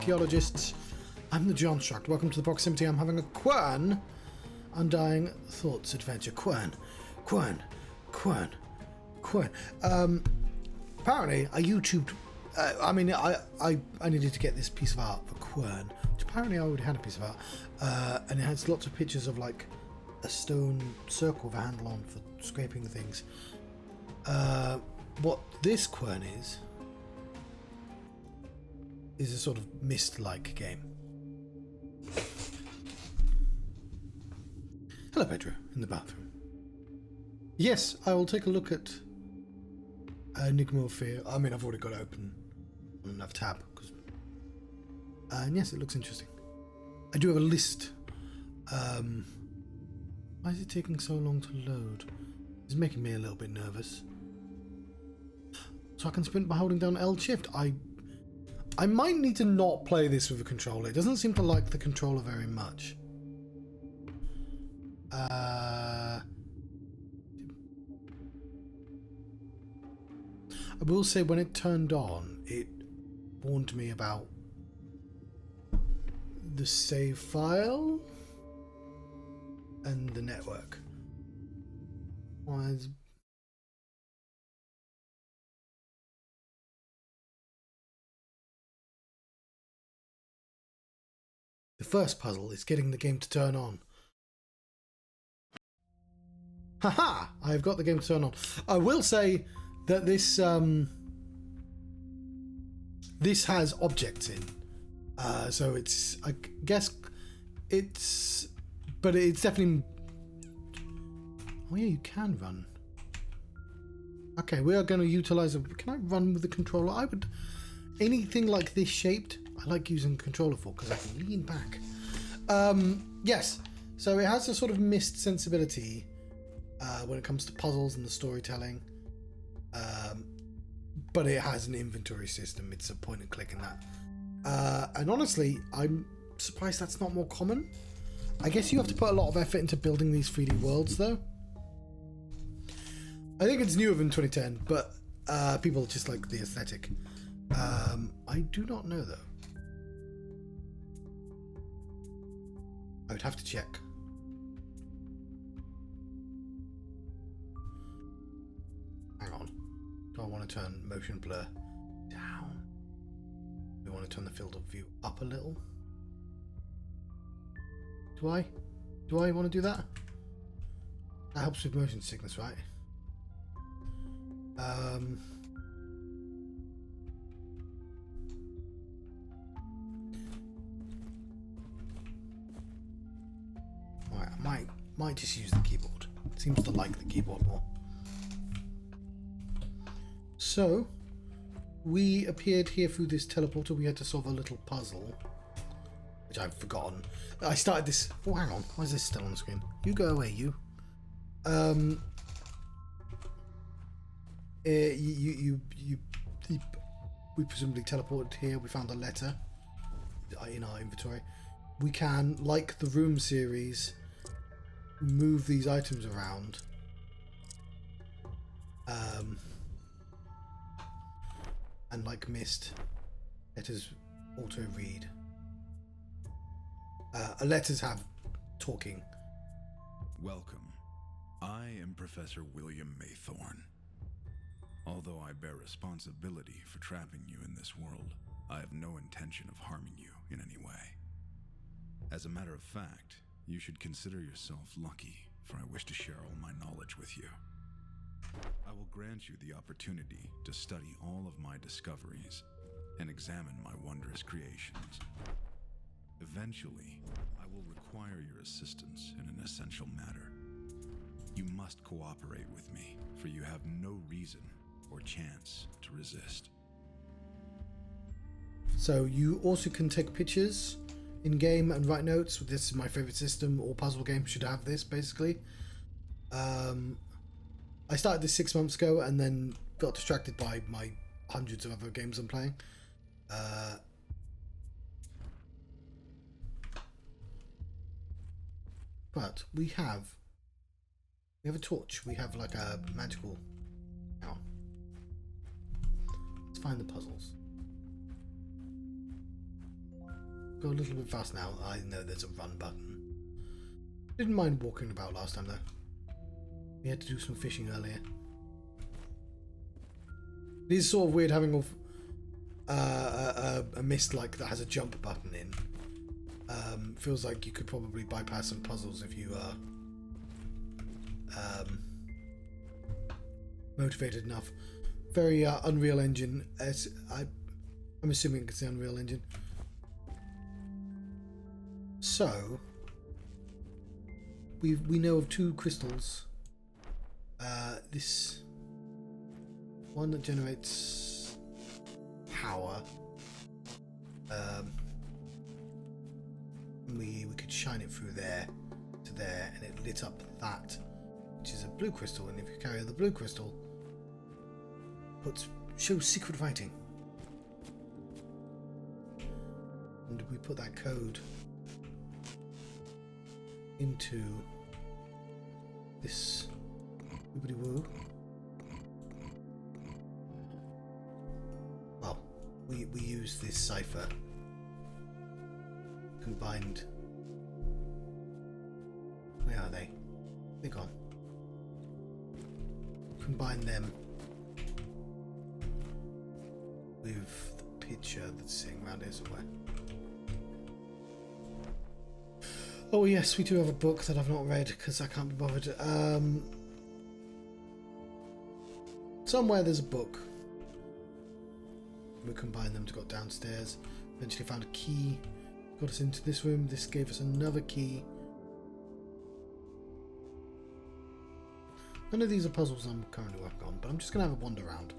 archaeologists. I'm the Johnstruct. Welcome to the proximity. I'm having a Quern Undying Thoughts adventure. Quern. Apparently, I YouTubed. I needed to get this piece of art for Quern, which apparently I already had a piece of art, and it has lots of pictures of like a stone circle with a handle on for scraping things. What this Quern is a sort of Myst-like game. Hello, Pedro, in the bathroom. Yes, I will take a look at Enigma of Fear. I mean, I've already got it open on another tab. And yes, it looks interesting. I do have a list. Why is it taking so long to load? It's making me a little bit nervous. So I can sprint by holding down L shift. I might need to not play this with a controller. It doesn't seem to like the controller very much. I will say when it turned on, it warned me about the save file and the network. The first puzzle is getting the game to turn on. Haha! I've got the game to turn on. I will say that this this has objects in, so it's, I guess it's, but it's definitely. Oh yeah, you can run. Okay, we are going to utilize a. Can I run with the controller? I would. Anything like this shaped, I like using the controller for because I can lean back. Yes, so it has a sort of Myst sensibility when it comes to puzzles and the storytelling. But it has an inventory system. It's a point and click in that. And honestly, I'm surprised that's not more common. I guess you have to put a lot of effort into building these 3D worlds, though. I think it's newer than 2010, but people just like the aesthetic. I do not know, though. I would have to check. Hang on. Do I want to turn motion blur down? Do I want to turn the field of view up a little? Do I want to do that? That helps with motion sickness, right? Right, I might just use the keyboard. It seems to like the keyboard more. So, we appeared here through this teleporter. We had to solve a little puzzle, which I've forgotten. I started this. Oh, hang on. Why is this still on the screen? You go away, you. We presumably teleported here. We found a letter in our inventory. We can, like the room series, move these items around. And like Myst, letters auto read. Letters have talking. Welcome. I am Professor William Maythorn. Although I bear responsibility for trapping you in this world, I have no intention of harming you in any way. As a matter of fact, you should consider yourself lucky, for I wish to share all my knowledge with you. I will grant you the opportunity to study all of my discoveries and examine my wondrous creations. Eventually, I will require your assistance in an essential matter. You must cooperate with me, for you have no reason or chance to resist. So you also can take pictures in game and write notes. This is my favorite system. All puzzle games should have this, basically. I started this 6 months ago and then got distracted by my hundreds of other games I'm playing. But we have a torch. We have like a magical. Hang on. Let's find the puzzles. go a little bit fast now. I know there's a run button. Didn't mind walking about last time though. We had to do some fishing earlier. It is sort of weird having a mist like that has a jump button in. Feels like you could probably bypass some puzzles if you are motivated enough. Very Unreal Engine. I'm assuming it's the Unreal Engine. So we know of 2 crystals. This one that generates power. We could shine it through there to there, and it lit up that, which is a blue crystal. And if you carry the blue crystal, shows secret writing. And we put that code into this wibbly woo. Well, we use this cipher combined. Where are they? They're gone. Combine them with the picture that's sitting around here somewhere. Oh yes, we do have a book that I've not read because I can't be bothered. Somewhere there's a book. We combined them to go downstairs. Eventually found a key. Got us into this room. This gave us another key. None of these are puzzles I'm currently working on, but I'm just going to have a wander around.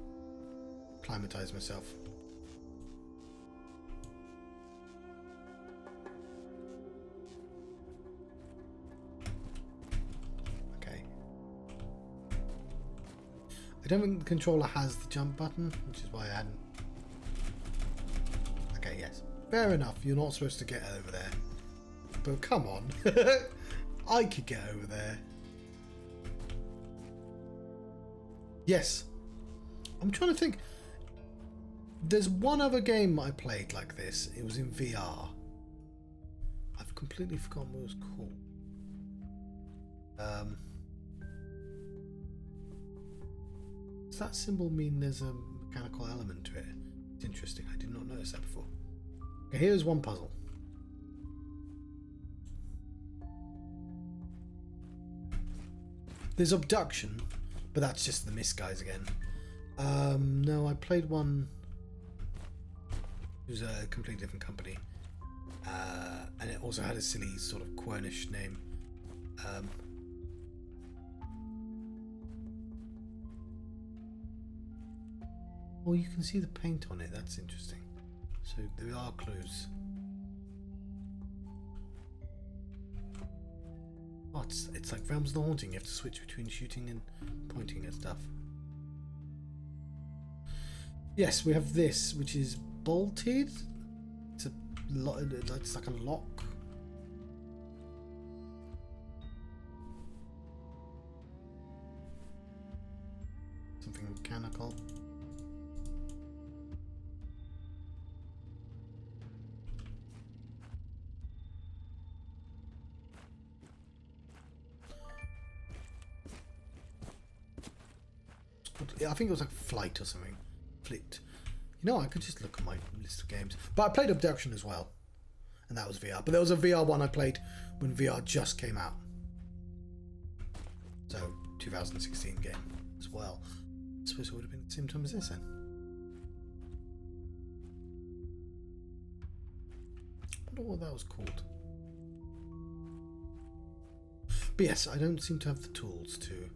Acclimatise myself. Okay. I don't think the controller has the jump button, which is why I hadn't. Okay, yes. Fair enough, you're not supposed to get over there. But come on. I could get over there. Yes. I'm trying to think. There's one other game I played like this. It was in VR. I've completely forgotten what it was called. Does that symbol mean there's a mechanical element to it? It's interesting. I did not notice that before. Okay, here's one puzzle. There's abduction, but that's just the mist guys again. No, I played one. It was a completely different company, and it also had a silly sort of Quernish name. Well, you can see the paint on it. That's interesting. So there are clues. Oh, it's like Realms of the Haunting. You have to switch between shooting and pointing at stuff. Yes, we have this, which is bolted. It's like a lock. Something mechanical. I think it was like Flight or something. Flit. You know, I could just look at my list of games. But I played Abduction as well. And that was VR. But there was a VR one I played when VR just came out. So, 2016 game as well. I suppose it would have been the same time as this then. I wonder what that was called. But yes, I don't seem to have the tools to...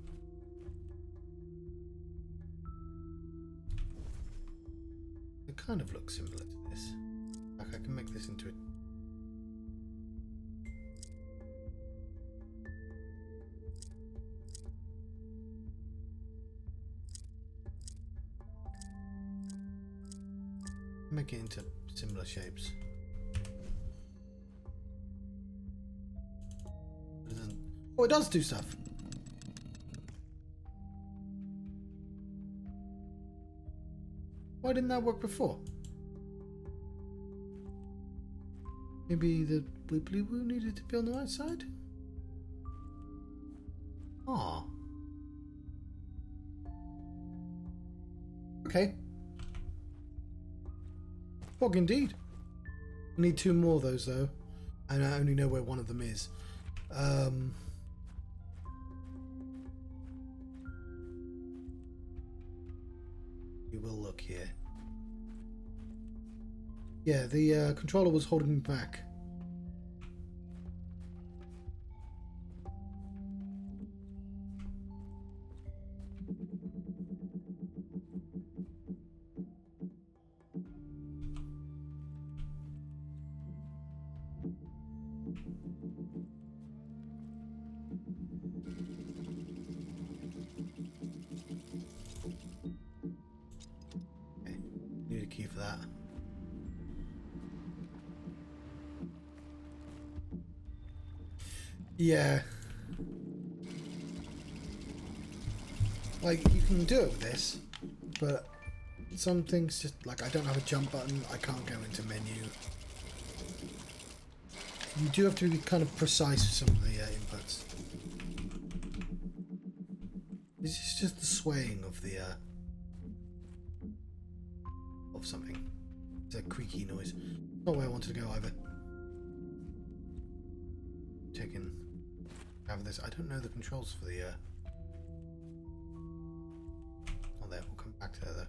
It kind of looks similar to this. Like I can make this into a... Make it into similar shapes. Oh, it does do stuff. Why didn't that work before? Maybe the wibbly woo needed to be on the right side? Ah. Okay. Fog indeed. I need 2 more of those though. And I only know where one of them is. We will look here. Yeah, the controller was holding me back. Okay, need a key for that. Yeah. Like, you can do it with this, but some things just, like, I don't have a jump button, I can't go into menu. You do have to be kind of precise with some of the inputs. This is just the swaying of the, of something. It's a creaky noise. Not where I wanted to go either. Taking have this. I don't know the controls for the not there, we'll come back to her though.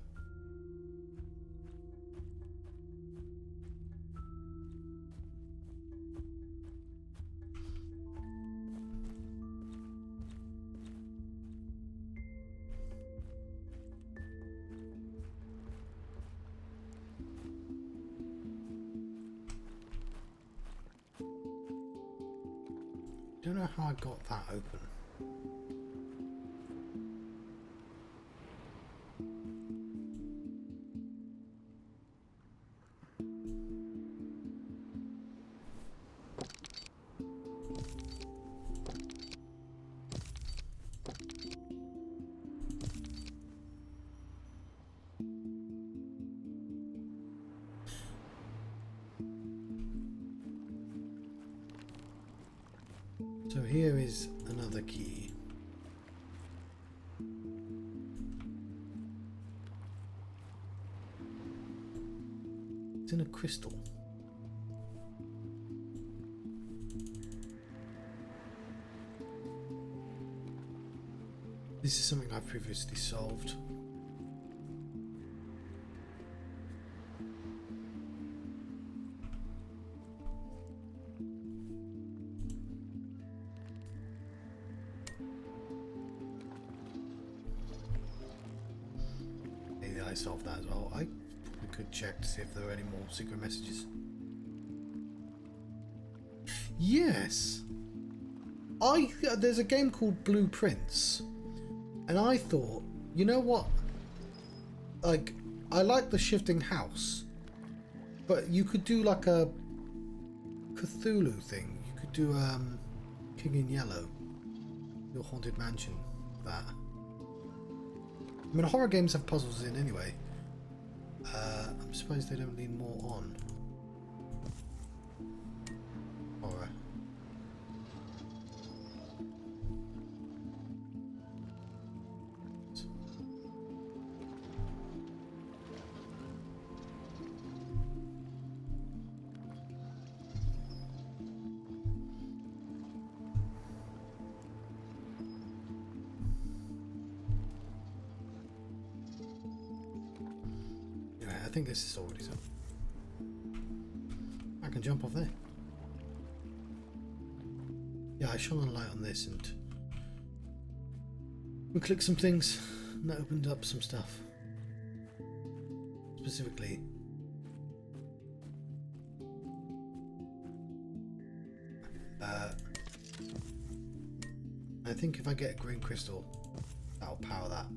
I don't know how I got that open. So here is another key. It's in a crystal. This is something I've previously solved. I solved that as well. I probably could check to see if there are any more secret messages. Yes! There's a game called Blueprints, and I thought, you know what? Like, I like the shifting house, but you could do like a Cthulhu thing. You could do King in Yellow, your haunted mansion, that. I mean, horror games have puzzles in anyway. I'm surprised they don't need more on. Horror. I think this is already done. I can jump off there. Yeah, I shone a light on this and we clicked some things and that opened up some stuff. Specifically, I think if I get a green crystal, that'll power that.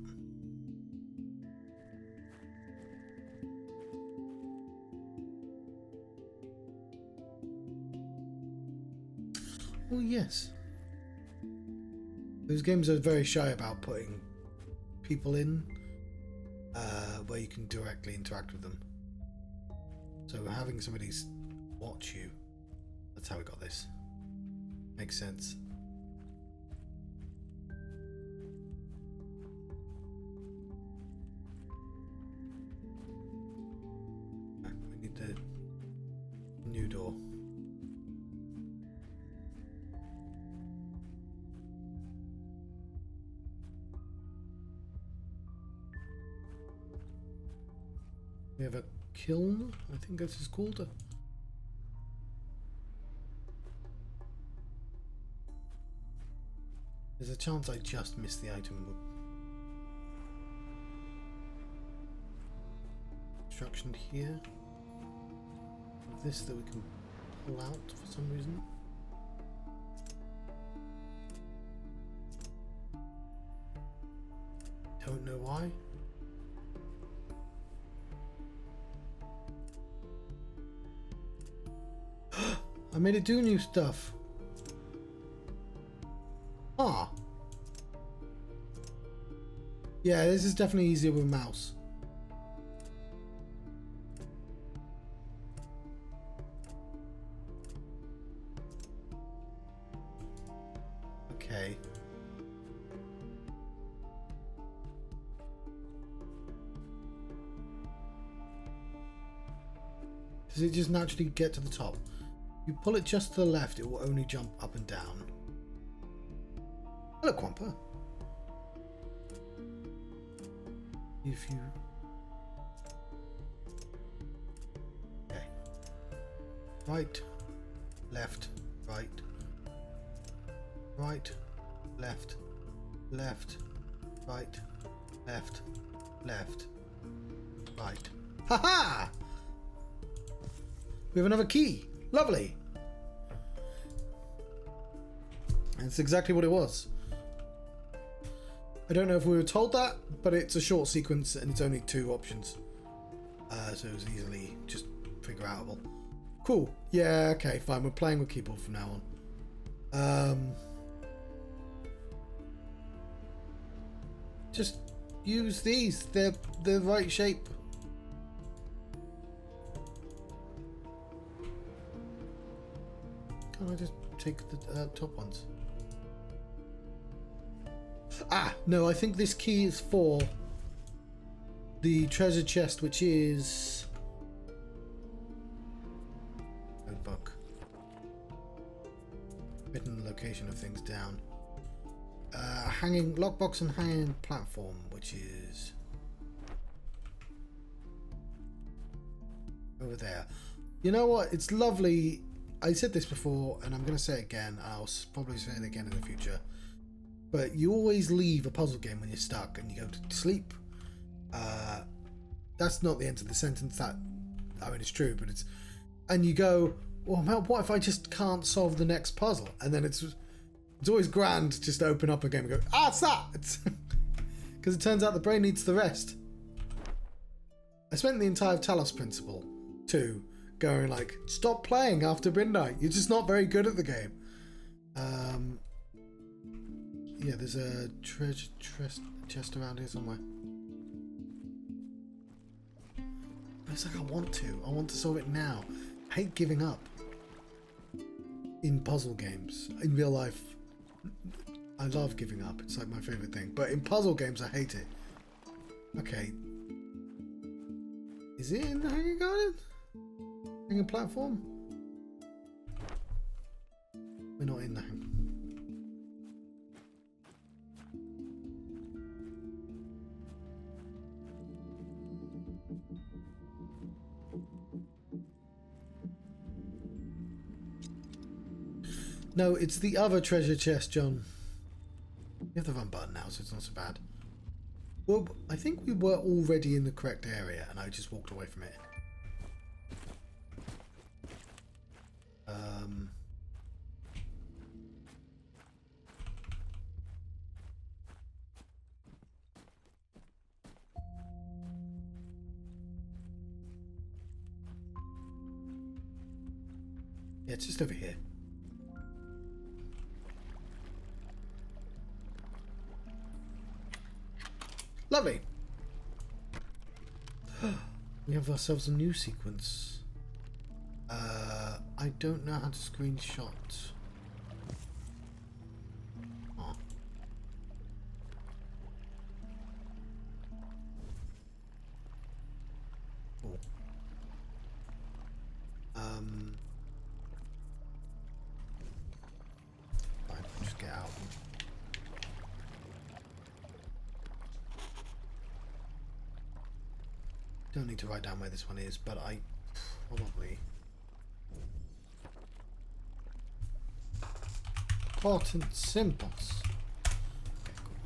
Oh yes. Those games are very shy about putting people in where you can directly interact with them. So having somebody watch you That's how we got this. Makes sense. We need the new door. We have a kiln, I think this is called. There's a chance I just missed the item. Construction here. This that we can pull out for some reason. Don't know why. I made it do new stuff. Ah. Yeah, this is definitely easier with a mouse. Okay. Does it just naturally get to the top? You pull it just to the left, it will only jump up and down. Hello, Quamper. If you... Okay. Right, left, right. Right, left, left, right, left, left, right. Ha-ha! We have another key. Lovely. That's exactly what it was. I don't know if we were told that, but it's a short sequence and it's only 2 options. So it was easily just figure outable. Cool. Yeah, okay, fine. We're playing with keyboard from now on. Just use these. They're the right shape. Can't I just take the top ones? Ah, no, I think this key is for the treasure chest, which is... Notebook. Written the location of things down. Hanging lockbox and hanging platform, which is over there. You know what? It's lovely. I said this before, and I'm going to say it again. I'll probably say it again in the future. But you always leave a puzzle game when you're stuck and you go to sleep. That's not the end of the sentence. That, I mean, it's true, but it's... And you go, well, man, what if I just can't solve the next puzzle? And then it's always grand to just open up a game and go, ah, it's that! Because it turns out the brain needs the rest. I spent the entire Talos principle, too, going like, stop playing after midnight. You're just not very good at the game. Yeah, there's a treasure chest around here somewhere. It's like I want to solve it now. I hate giving up in puzzle games. In real life, I love giving up. It's like my favorite thing. But in puzzle games, I hate it. Okay. Is it in the hanging garden? Hanging platform? We're not in the hanging. No, it's the other treasure chest, John. We have the run button now, so it's not so bad. Well, I think we were already in the correct area, and I just walked away from it. Yeah, it's just over here. Lovely. We have ourselves a new sequence. I don't know how to screenshot. Oh. Oh. Fine, just get out. Don't need to write down where this one is, but I probably. Important symbols. Okay, cool.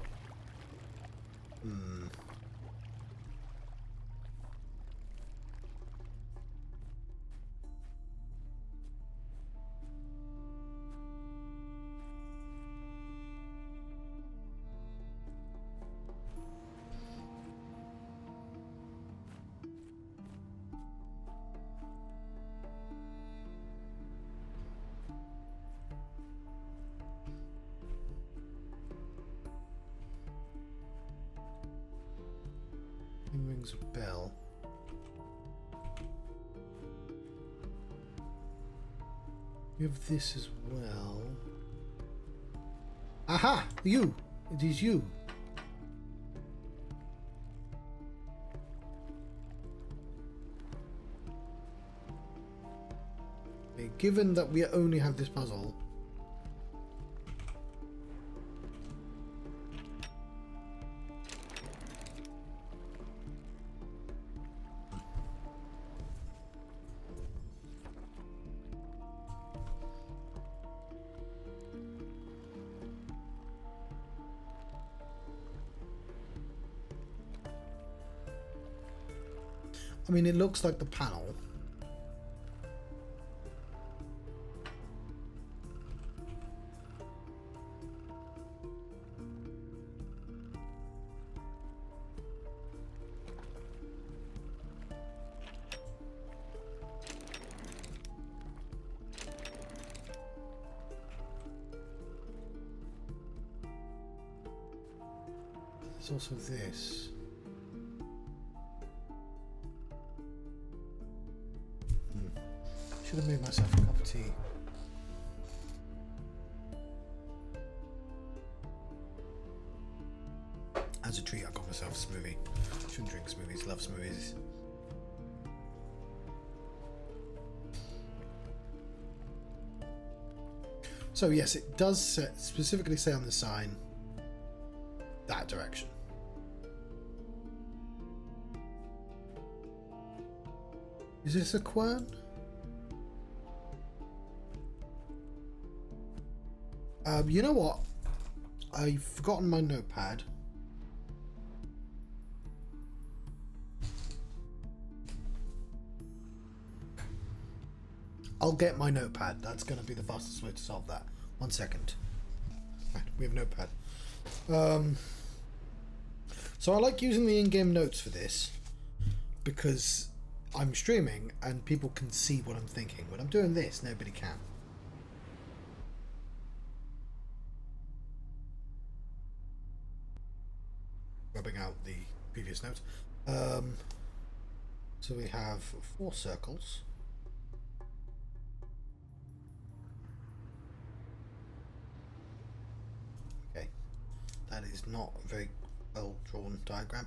It rings a bell. We have this as well. Aha! You! It is you. Okay, given that we only have this puzzle. I mean, it looks like the panel. There's also this. Should have made myself a cup of tea. As a treat, I got myself a smoothie. Shouldn't drink smoothies, love smoothies. So yes, it does specifically say on the sign that direction. Is this a quern? You know what? I've forgotten my notepad. I'll get my notepad. That's going to be the fastest way to solve that. 1 second. Right, we have notepad. So I like using the in-game notes for this because I'm streaming and people can see what I'm thinking. When I'm doing this, nobody can. Rubbing out the previous notes. So we have 4 circles. Okay, that is not a very well drawn diagram.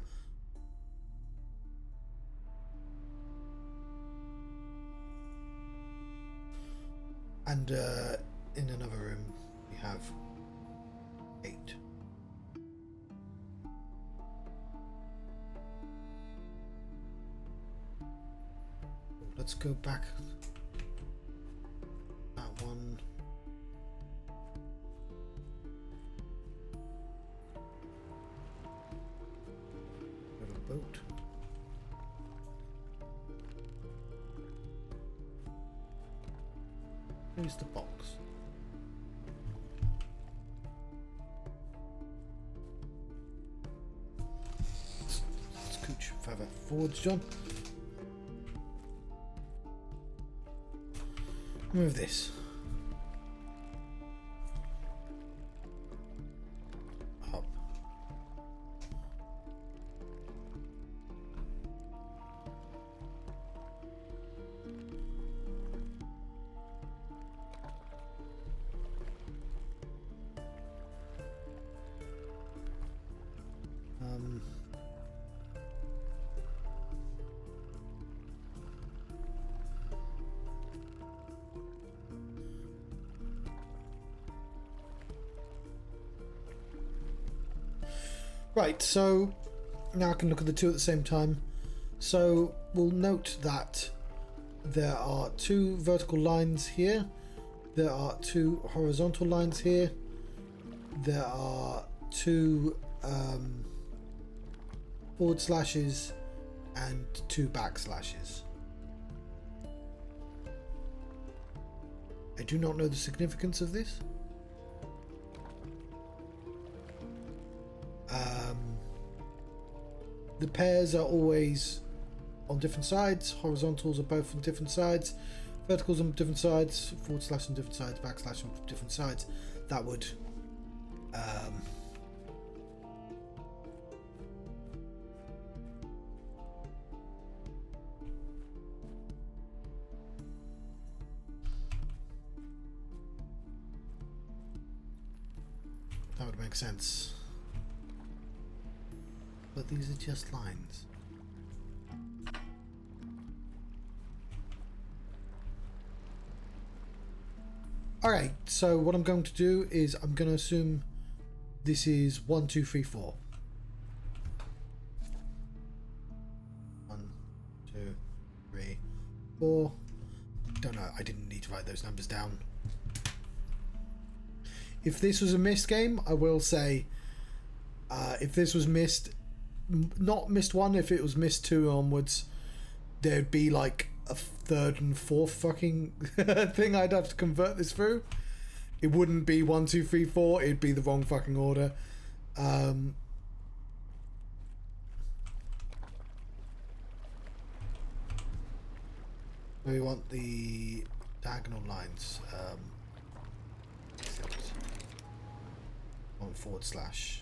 And in another room we have 8. Let's go back. That one. Little boat. Here's the box. Let's scooch further forwards, John. Move this. Up. Right, so now I can look at the two at the same time. So we'll note that there are 2 vertical lines here. There are 2 horizontal lines here. There are 2 forward slashes and 2 backslashes. I do not know the significance of this. The pairs are always on different sides. Horizontals are both on different sides. Verticals on different sides. Forward slash on different sides. Backslash on different sides. That would that would make sense. But these are just lines. Alright, so what I'm going to do is I'm going to assume this is 1, 2, 3, 4. 1, 2, 3, 4. Don't know, I didn't need to write those numbers down. If this was a missed game, I will say, if this was missed, not missed 1, if it was missed 2 onwards, there'd be like a 3rd and 4th fucking thing I'd have to convert this through. It wouldn't be 1, 2, 3, 4, it'd be the wrong fucking order. We want the diagonal lines. On forward slash.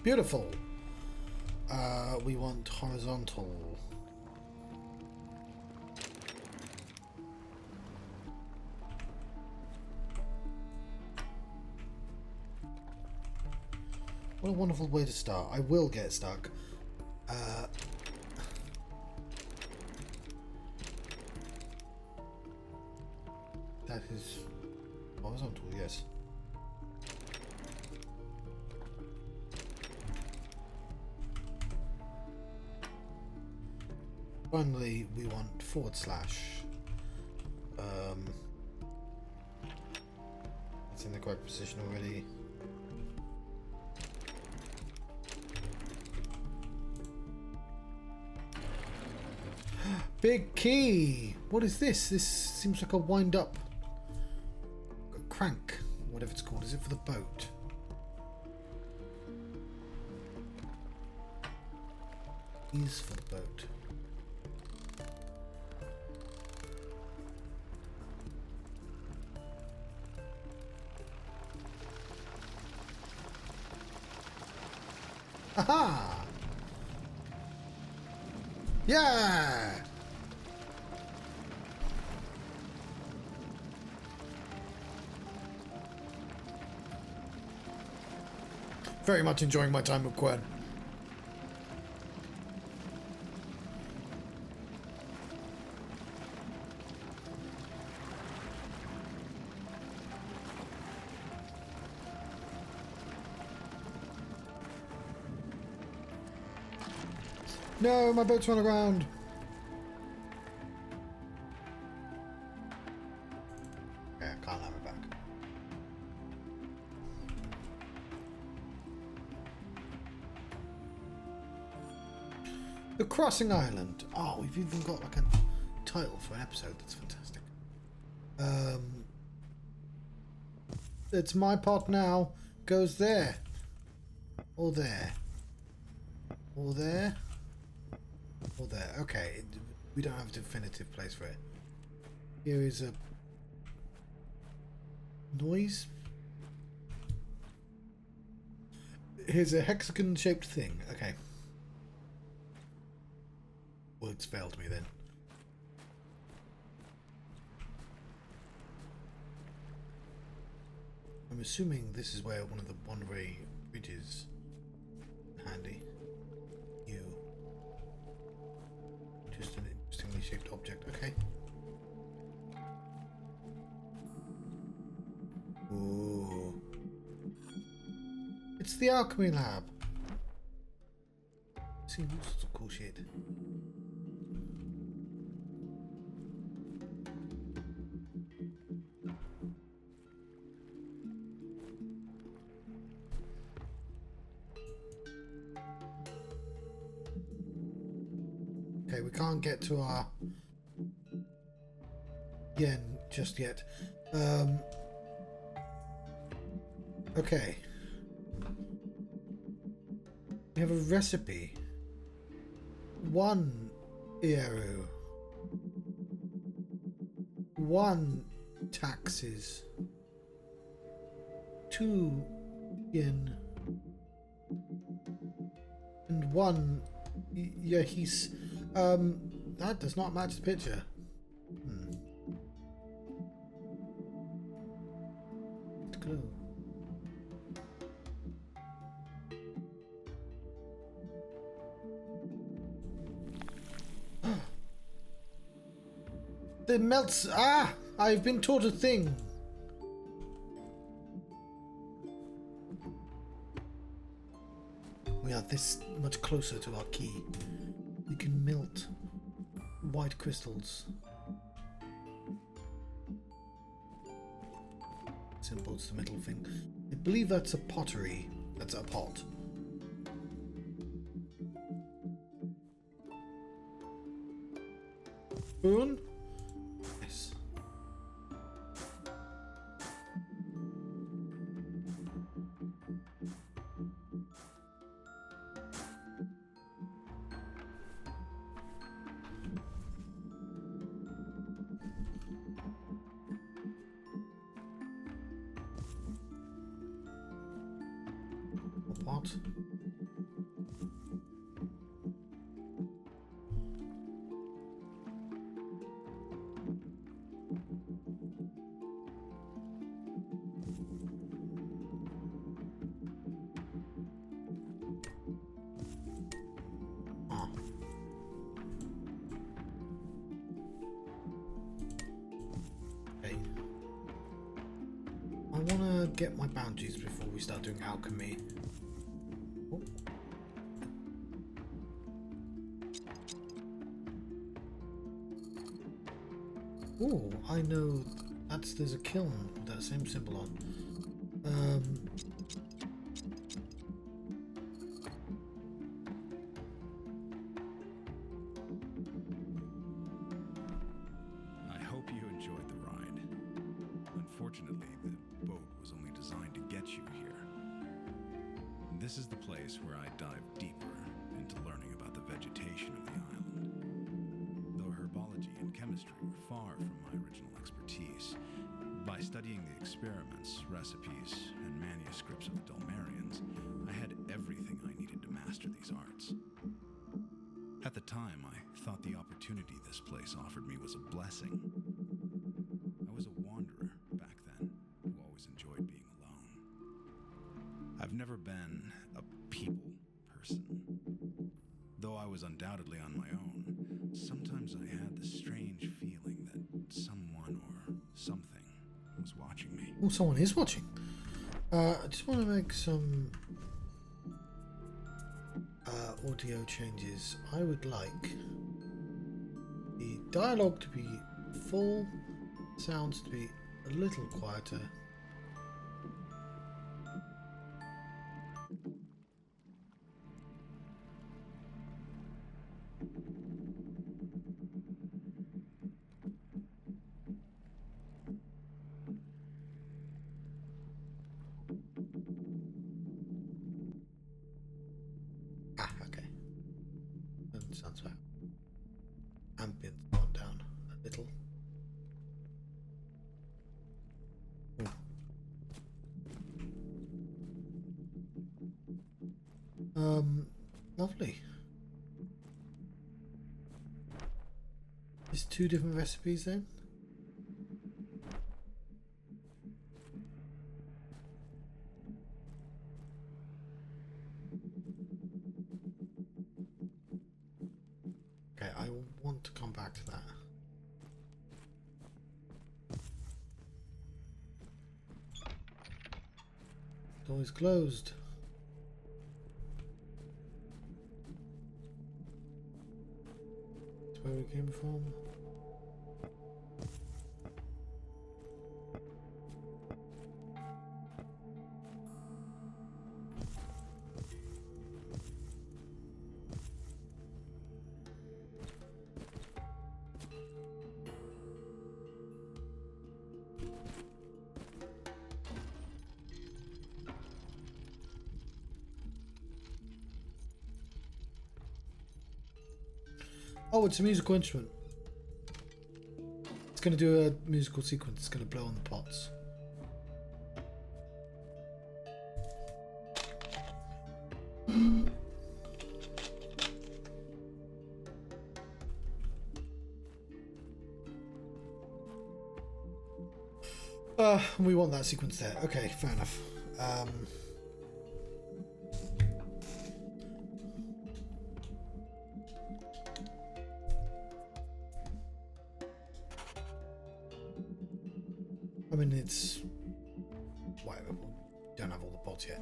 Beautiful. We want horizontal. What a wonderful way to start. I will get stuck. That is horizontal, yes. Finally, we want forward slash. It's in the correct position already. Big key! What is this? This seems like a wind up crank, whatever it's called. Is it for the boat? Keys for the boat. Aha! Yeah! Very much enjoying my time with Quern. No, my boat's run aground. Yeah, can't have it back. The Crossing Island. Oh, we've even got like a title for an episode. That's fantastic. It's my part now. Goes there. Or there. Or there. Or there. Okay. We don't have a definitive place for it. Here is a noise. Here's a hexagon shaped thing. Okay. Words failed me then. I'm assuming this is where one of the one-way bridges handy. You. Just an interestingly shaped object. Okay. It's the alchemy lab. See all sorts of cool shit. Okay, we can't get to our yen just yet. Okay. We have a recipe. 1 euro. 1 taxes. 2 yen. And 1 yahis. That does not match the picture. Glue. It melts. Ah! I've been taught a thing. We are this much closer to our key. We can melt white crystals. Simple, it's the metal thing. I believe that's a pottery. That's a pot. Spoon? Yes. Pot. Okay. I want to get my boundaries before we start doing alchemy. Oh. Ooh, I know there's a kiln with that same symbol on. I hope you enjoyed the ride. Unfortunately, the boat was only designed to get you here. This is the place where I dive deeper into learning about the vegetation of the island. Though herbology and chemistry were far from my original expertise, by studying the experiments, recipes, and manuscripts of the Dalmarians, I had everything I needed to master these arts. At the time, I thought the opportunity this place offered me was a blessing. I was a wanderer back then, who always enjoyed being alone. I've never been a people person. Though I was undoubtedly on my own, sometimes I had the strange feeling that someone or something was watching me. Oh, someone is watching. I just want to make some audio changes. I would like the dialogue to be full, sounds to be a little quieter. Okay. That sounds right. Ambience gone down a little. Lovely. There's 2 different recipes then? Okay, I want to come back to that. Door is closed. where we came from. Oh, it's a musical instrument. It's going to do a musical sequence. It's going to blow on the pots. We want that sequence there. Okay, fair enough. I mean, it's whatever. We don't have all the pots yet.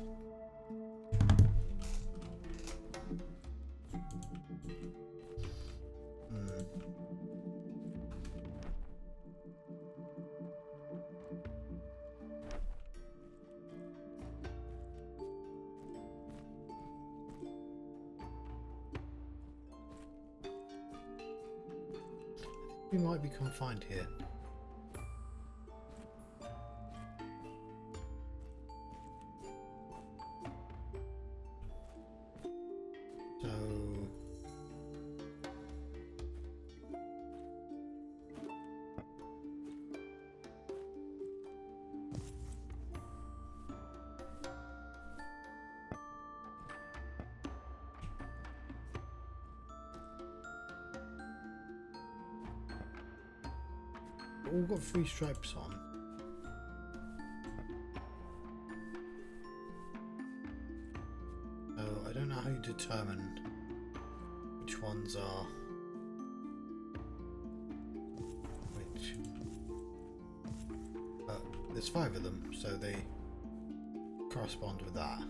We might be confined here. So all got 3 stripes on. So I don't know how you determine which ones are which. There's 5 of them, so they correspond with that.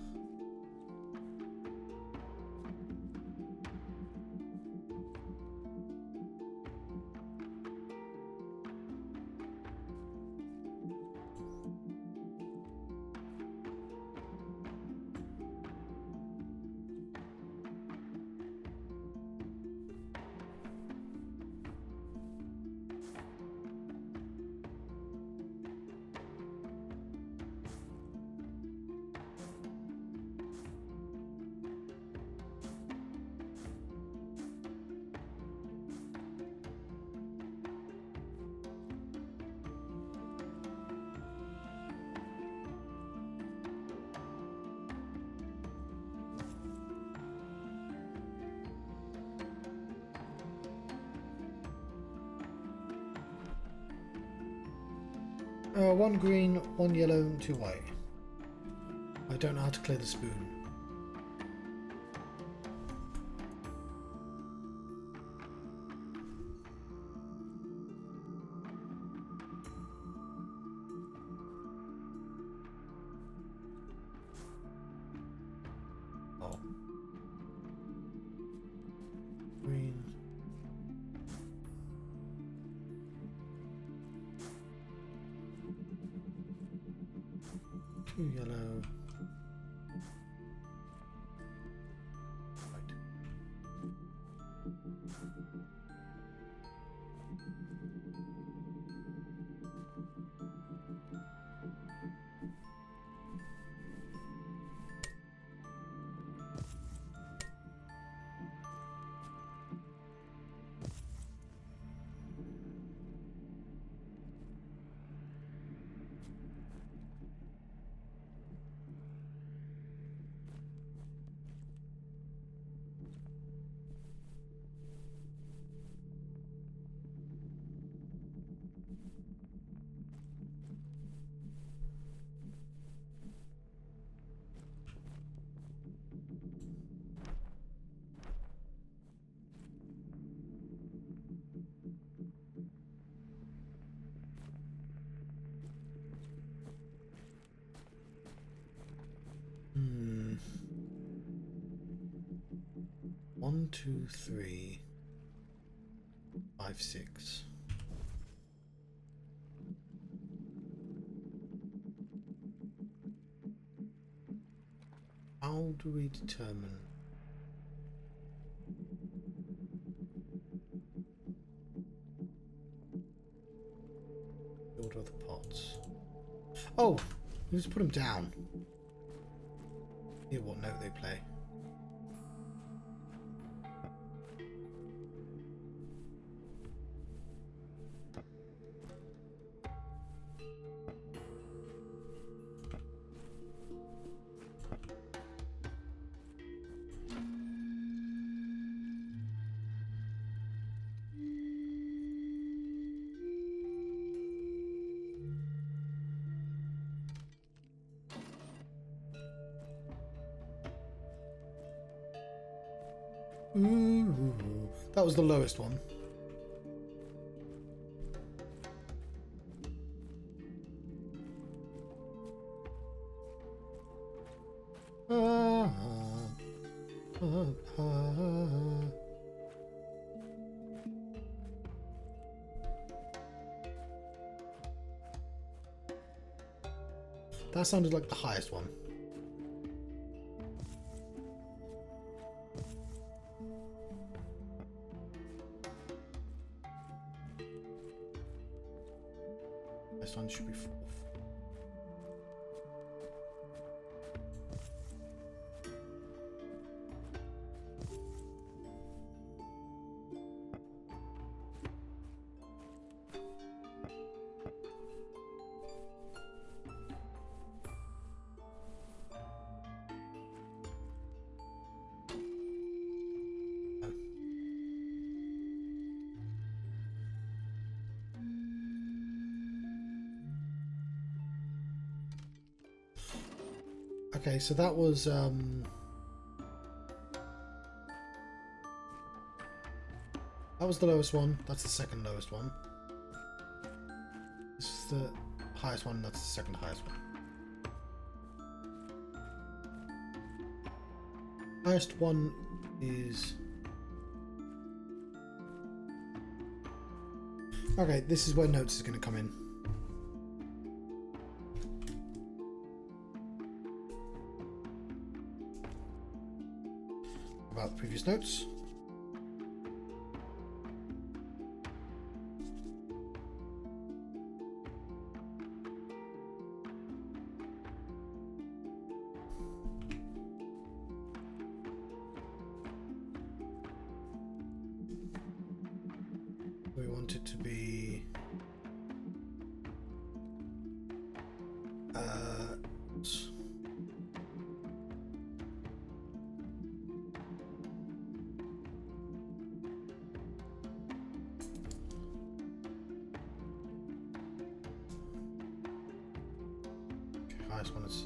One green, 1 yellow, and 2 white. I don't know how to clear the spoon. Oh. Green. Yellow. Right. Hmm. 1, 2, 3. 5, 6. How do we determine? Order of the pots. Oh, we just put them down. Hear what note they play. Ooh, that was the lowest one. That sounded like the highest one. This one should be 4th. Okay, so that was that was the lowest one. That's the second lowest one. This is the highest one. That's the second highest one. Highest one is... Okay, this is where notes is going to come in. About the previous notes. We want it to be highest one is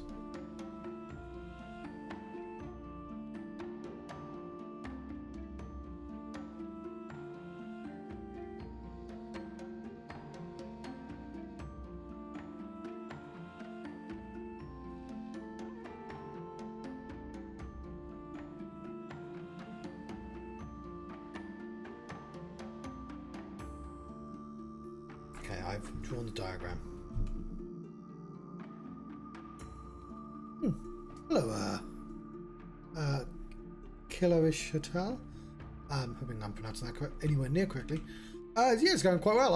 okay. I've drawn the diagram. Hello, Killoish Hotel. I'm hoping I'm pronouncing that anywhere near correctly. Yeah, it's going quite well.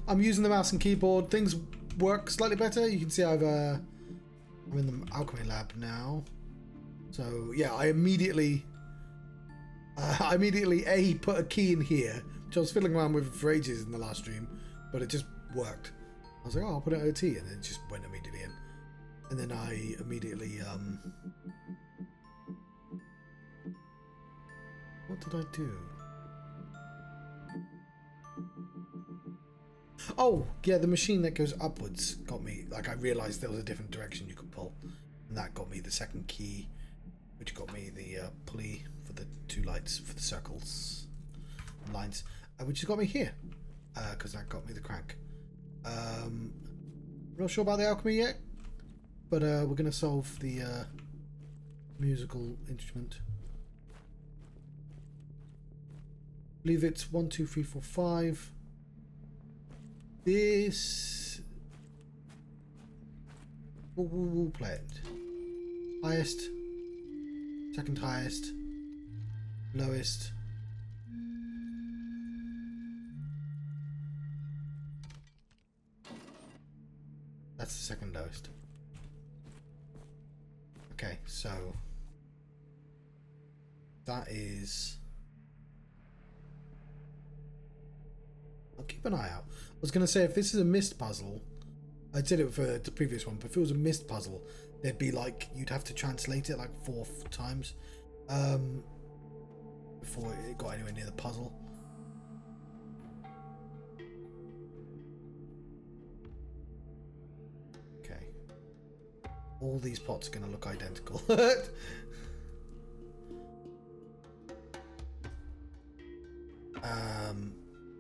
I'm using the mouse and keyboard. Things work slightly better. You can see I'm in the alchemy lab now. So yeah, I immediately put a key in here, which I was fiddling around with for ages in the last stream, but it just worked. I was like, oh, I'll put it OT, and it just went immediately in. And then I immediately, what did I do? Oh, yeah, the machine that goes upwards got me, like I realised there was a different direction you could pull. And that got me the second key, which got me the pulley for the 2 lights, for the circles and lines, which has got me here, because that got me the crank. Not sure about the alchemy yet. But we're going to solve the musical instrument. believe it's 1, 2, 3, 4, 5. This we'll play it. Highest, second highest, lowest. That's the second lowest. Okay, so that is. I'll keep an eye out. I was going to say, if this is a missed puzzle, I did it for the previous one, but if it was a missed puzzle, there'd be like, you'd have to translate it like 4 times before it got anywhere near the puzzle. Okay. All these pots are going to look identical.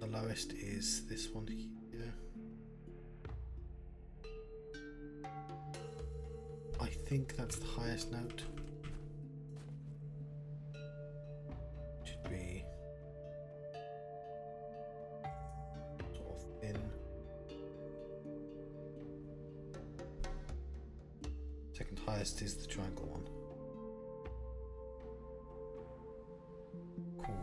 The lowest is this one here. I think that's the highest note. Should be sort of thin. Second highest is the triangle one. Cool.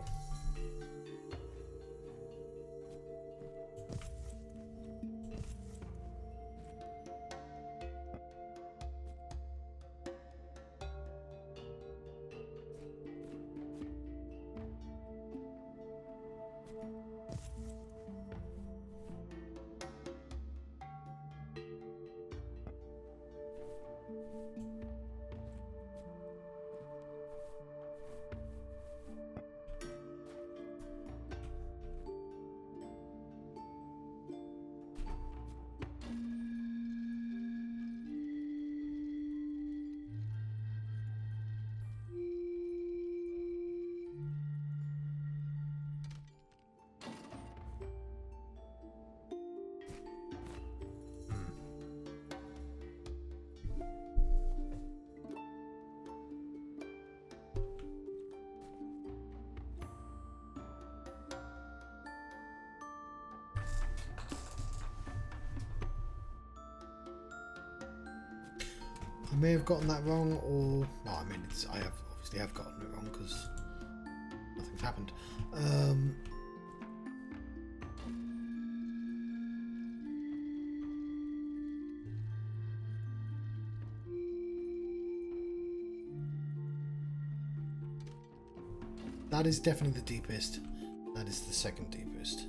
I may have gotten that wrong, or no, I mean I obviously have gotten it wrong because nothing's happened. That is definitely the deepest. That is the second deepest.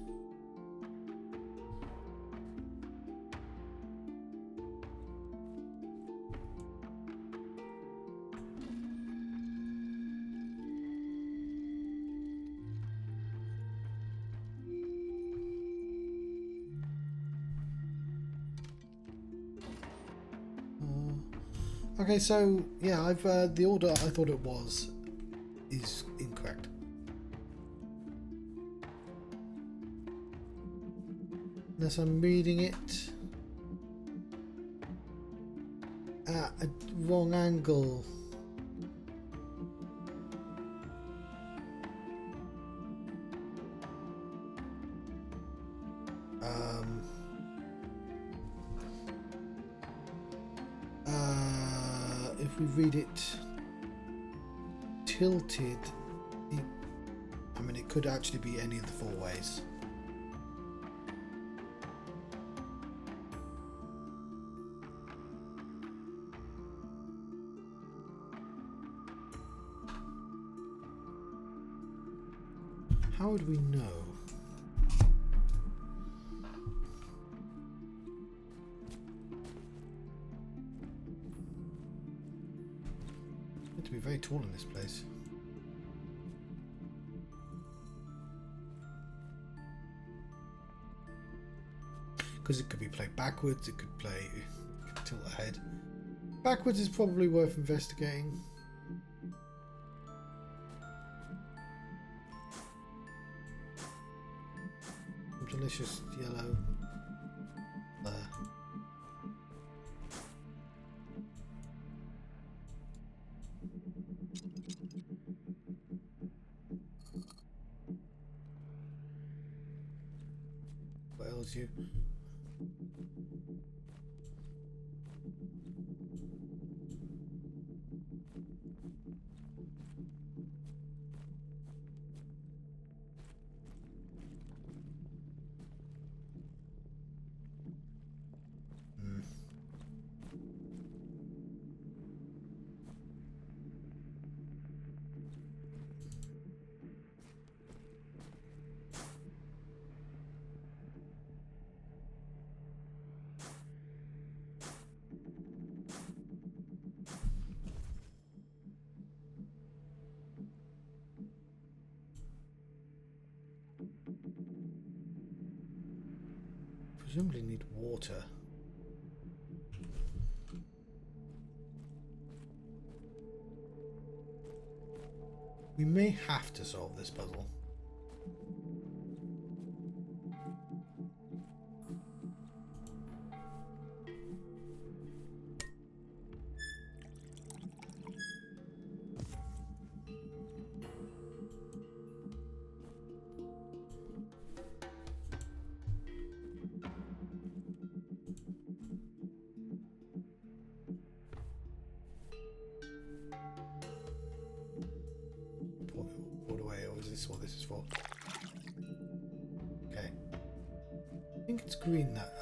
Okay, so yeah, I've the order I thought it was is incorrect. Unless I'm reading it at a wrong angle. If we read it tilted, I mean, it could actually be any of the 4 ways. How would we know? To be very tall in this place. Because it could be played backwards, it could tilt ahead. Backwards is probably worth investigating. Some delicious yellow there. you. Presumably need water. We may have to solve this puzzle. Put away, or is this what this is for? Okay. I think it's green that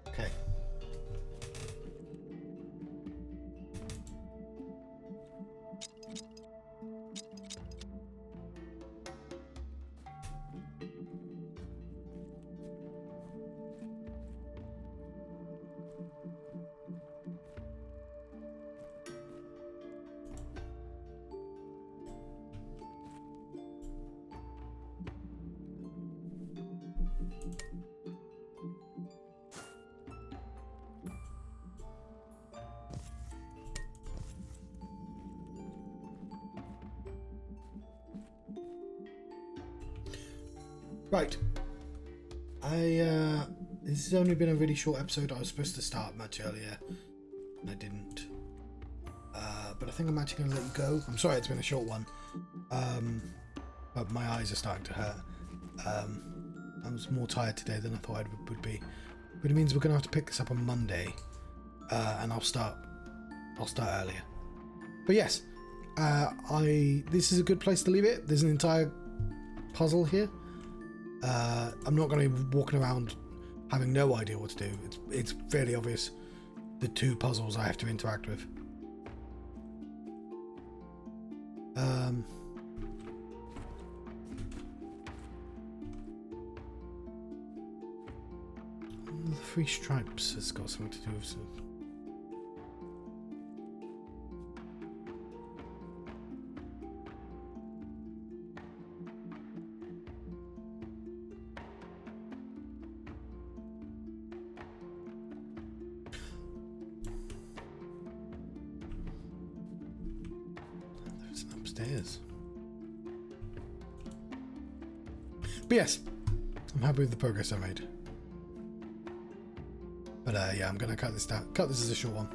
okay. Right. This has only been a really short episode. I was supposed to start much earlier, and I didn't. But I think I'm actually going to let you go. I'm sorry it's been a short one. But my eyes are starting to hurt. I was more tired today than I thought I would be. But it means we're going to have to pick this up on Monday, and I'll start earlier. But yes, this is a good place to leave it. There's an entire puzzle here. I'm not going to be walking around having no idea what to do. It's fairly obvious the two puzzles I have to interact with. The three stripes has got something to do with some. Upstairs. But yes, I'm happy with the progress I made. But yeah, I'm gonna cut this down. Cut this as a short one.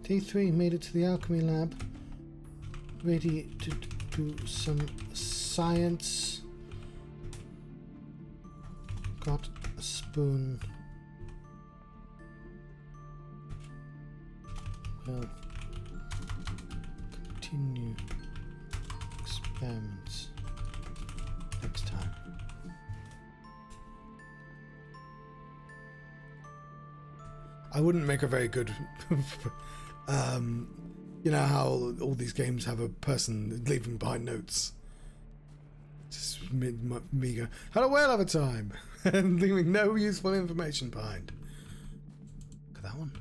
D3 made it to the alchemy lab, ready to do some science. Got a spoon. Well, continue experiments next time. I wouldn't make a very good. You know how all these games have a person leaving behind notes. Just me go, had a whale of a time, and leaving no useful information behind. Look at that one.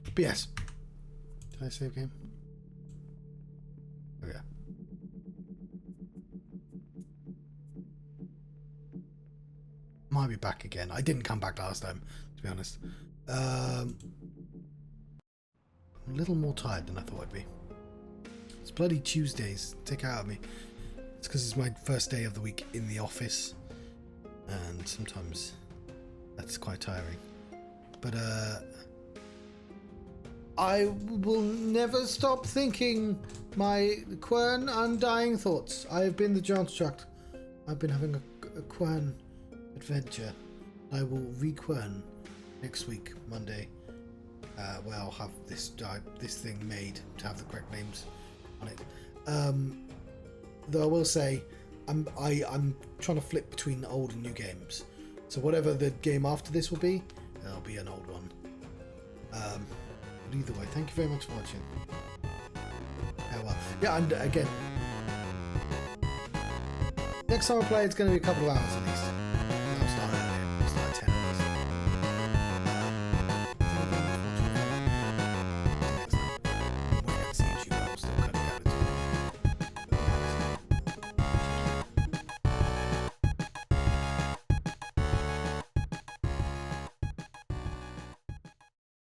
But yes. Did I save game? Oh yeah. Might be back again. I didn't come back last time, to be honest. I'm a little more tired than I thought I'd be. It's bloody Tuesdays. Take it out of me. It's because it's my first day of the week in the office, and sometimes that's quite tiring. But I will never stop thinking my Quern Undying thoughts. I have been the Johnstruct. I've been having a Quern adventure. I will re-Quern next week, Monday, where I'll have this thing made to have the correct names on it. Though I will say, I'm trying to flip between old and new games. So whatever the game after this will be, it'll be an old one. But either way, thank you very much for watching. Well, yeah, and again, next time I play, it's going to be a couple of hours at least.